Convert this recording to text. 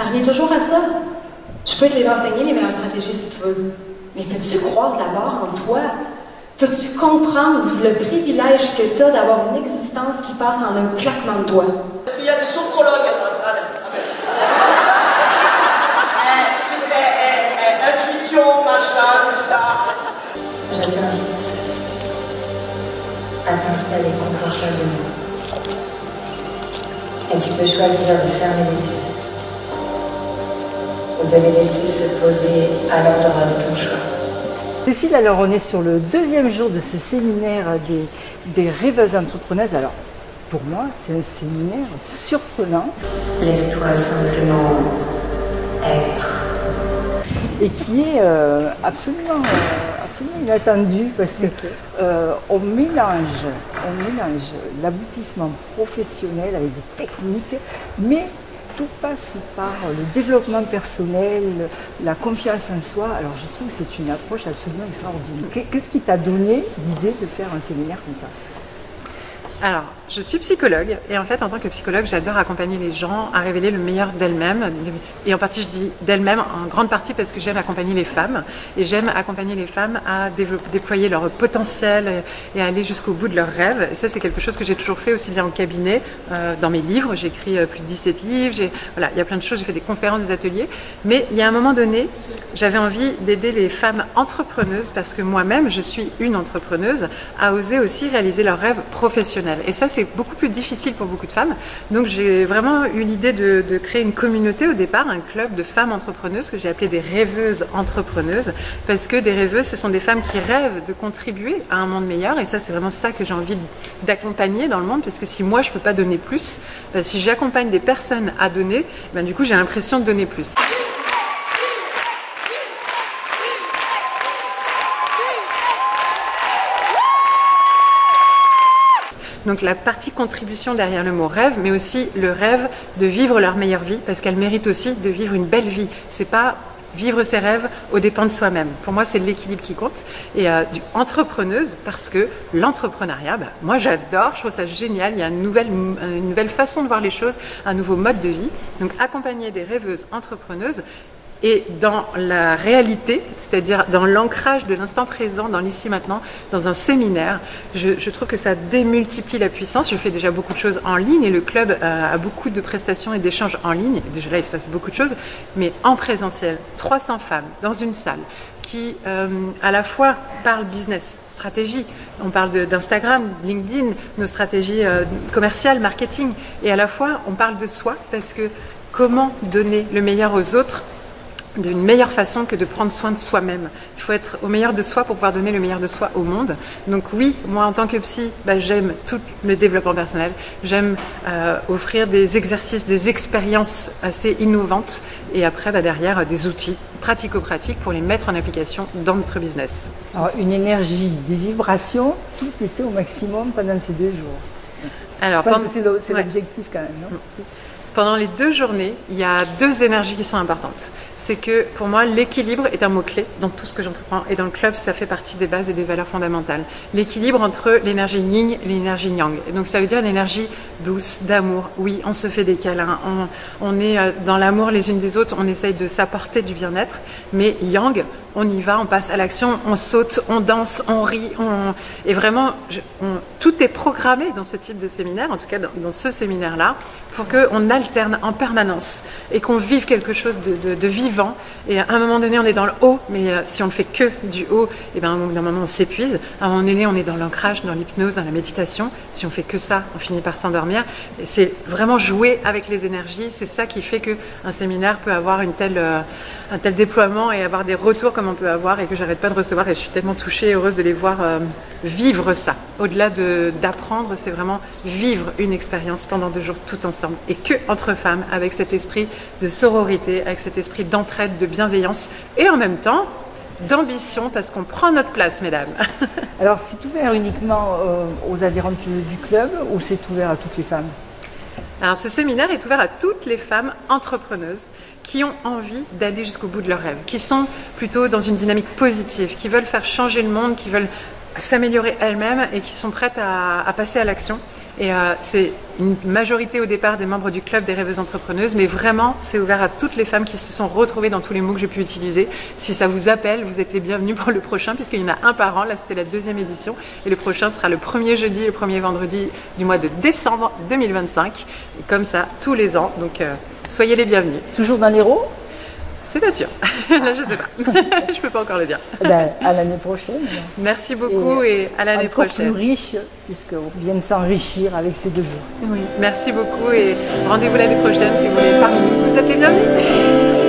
revient toujours à ça. Je peux te les enseigner, les meilleures stratégies, si tu veux. Mais peux-tu croire d'abord en toi? Peux-tu comprendre le privilège que tu as d'avoir une existence qui passe en un claquement de doigts? Est-ce qu'il y a des sophrologues dans la salle? C'était intuition, machin, tout ça. Je t'invite à t'installer confortablement. Et tu peux choisir de fermer les yeux ou de les laisser se poser à l'endroit de ton choix. Cécile, alors on est sur le deuxième jour de ce séminaire des rêveuses entrepreneuses. Alors, pour moi, c'est un séminaire surprenant. Laisse-toi simplement être. Et qui est absolument inattendu parce que on mélange l'aboutissement professionnel avec des techniques, mais tout passe par le développement personnel, la confiance en soi. Alors je trouve que c'est une approche absolument extraordinaire. Qu'est-ce qui t'a donné l'idée de faire un séminaire comme ça? Alors, je suis psychologue et en fait, en tant que psychologue, j'adore accompagner les gens à révéler le meilleur d'elles-mêmes. Et en partie, je dis d'elles-mêmes, en grande partie parce que j'aime accompagner les femmes et j'aime accompagner les femmes à déployer leur potentiel et à aller jusqu'au bout de leurs rêves. Et ça, c'est quelque chose que j'ai toujours fait aussi bien au cabinet, dans mes livres. J'ai écrit plus de 17 livres. Voilà, il y a plein de choses. J'ai fait des conférences, des ateliers. Mais il y a un moment donné, j'avais envie d'aider les femmes entrepreneuses parce que moi-même, je suis une entrepreneuse, à oser aussi réaliser leurs rêves professionnels. Et ça, c'est beaucoup plus difficile pour beaucoup de femmes. Donc, j'ai vraiment eu l'idée de créer une communauté au départ, un club de femmes entrepreneuses que j'ai appelé des rêveuses entrepreneuses. Parce que des rêveuses, ce sont des femmes qui rêvent de contribuer à un monde meilleur. Et ça, c'est vraiment ça que j'ai envie d'accompagner dans le monde. Parce que si moi, je ne peux pas donner plus, si j'accompagne des personnes à donner, du coup, j'ai l'impression de donner plus. Donc la partie contribution derrière le mot rêve, mais aussi le rêve de vivre leur meilleure vie, parce qu'elles méritent aussi de vivre une belle vie. C'est pas vivre ses rêves aux dépens de soi-même. Pour moi, c'est l'équilibre qui compte. Et entrepreneuse, parce que l'entrepreneuriat, moi j'adore, je trouve ça génial. Il y a une nouvelle façon de voir les choses, un nouveau mode de vie. Donc accompagner des rêveuses entrepreneuses. Et dans la réalité, c'est-à-dire dans l'ancrage de l'instant présent, dans l'ici maintenant, dans un séminaire, je trouve que ça démultiplie la puissance. Je fais déjà beaucoup de choses en ligne et le club a beaucoup de prestations et d'échanges en ligne. Déjà là, il se passe beaucoup de choses, mais en présentiel, 300 femmes dans une salle qui à la fois parlent business, stratégie, on parle d'Instagram, LinkedIn, nos stratégies commerciales, marketing, et à la fois on parle de soi parce que comment donner le meilleur aux autres d'une meilleure façon que de prendre soin de soi-même. Il faut être au meilleur de soi pour pouvoir donner le meilleur de soi au monde. Donc oui, moi en tant que psy, j'aime tout le développement personnel. J'aime offrir des exercices, des expériences assez innovantes et après derrière des outils pratico-pratiques pour les mettre en application dans notre business. Alors une énergie, des vibrations, tout était au maximum pendant ces 2 jours. Alors, c'est l'objectif quand même, non? Pendant les 2 journées, il y a 2 énergies qui sont importantes. C'est que pour moi, l'équilibre est un mot-clé dans tout ce que j'entreprends. Et dans le club, ça fait partie des bases et des valeurs fondamentales. L'équilibre entre l'énergie yin et l'énergie yang. Et donc ça veut dire l'énergie douce, d'amour. Oui, on se fait des câlins, on est dans l'amour les unes des autres, on essaye de s'apporter du bien-être. Mais yang, on y va, on passe à l'action, on saute, on danse, on rit. Et vraiment, tout est programmé dans ce type de séminaire, en tout cas dans ce séminaire-là, pour qu'on alterne en permanence et qu'on vive quelque chose de vivant. Et à un moment donné, on est dans le haut, mais si on ne fait que du haut, à un moment on s'épuise. À un moment donné, on est dans l'ancrage, dans l'hypnose, dans la méditation. Si on fait que ça, on finit par s'endormir. C'est vraiment jouer avec les énergies. C'est ça qui fait qu'un séminaire peut avoir un tel déploiement et avoir des retours comme on peut avoir et que j'arrête pas de recevoir. Et je suis tellement touchée et heureuse de les voir vivre ça. Au-delà d'apprendre, c'est vraiment vivre une expérience pendant 2 jours tout ensemble. Et que entre femmes, avec cet esprit de sororité, avec cet esprit d'entraide, de bienveillance et en même temps d'ambition parce qu'on prend notre place, mesdames. Alors c'est ouvert uniquement aux adhérentes du club ou c'est ouvert à toutes les femmes? Alors ce séminaire est ouvert à toutes les femmes entrepreneuses qui ont envie d'aller jusqu'au bout de leurs rêves, qui sont plutôt dans une dynamique positive, qui veulent faire changer le monde, qui veulent s'améliorer elles-mêmes et qui sont prêtes à passer à l'action. Et c'est une majorité au départ des membres du club des rêveuses entrepreneuses, mais vraiment, c'est ouvert à toutes les femmes qui se sont retrouvées dans tous les mots que j'ai pu utiliser. Si ça vous appelle, vous êtes les bienvenus pour le prochain, puisqu'il y en a un par an. Là, c'était la 2e édition. Et le prochain sera le premier jeudi et le premier vendredi du mois de décembre 2025. Et comme ça, tous les ans. Donc, soyez les bienvenus. Toujours dans l'Hérault? C'est pas sûr. Là, je sais pas. Je peux pas encore le dire. Ben, à l'année prochaine. Merci beaucoup et à l'année prochaine. Encore plus riche, puisqu'on vient de s'enrichir avec ces 2 jours. Oui. Merci beaucoup et rendez-vous l'année prochaine si vous voulez parmi nous. Vous êtes les bienvenus.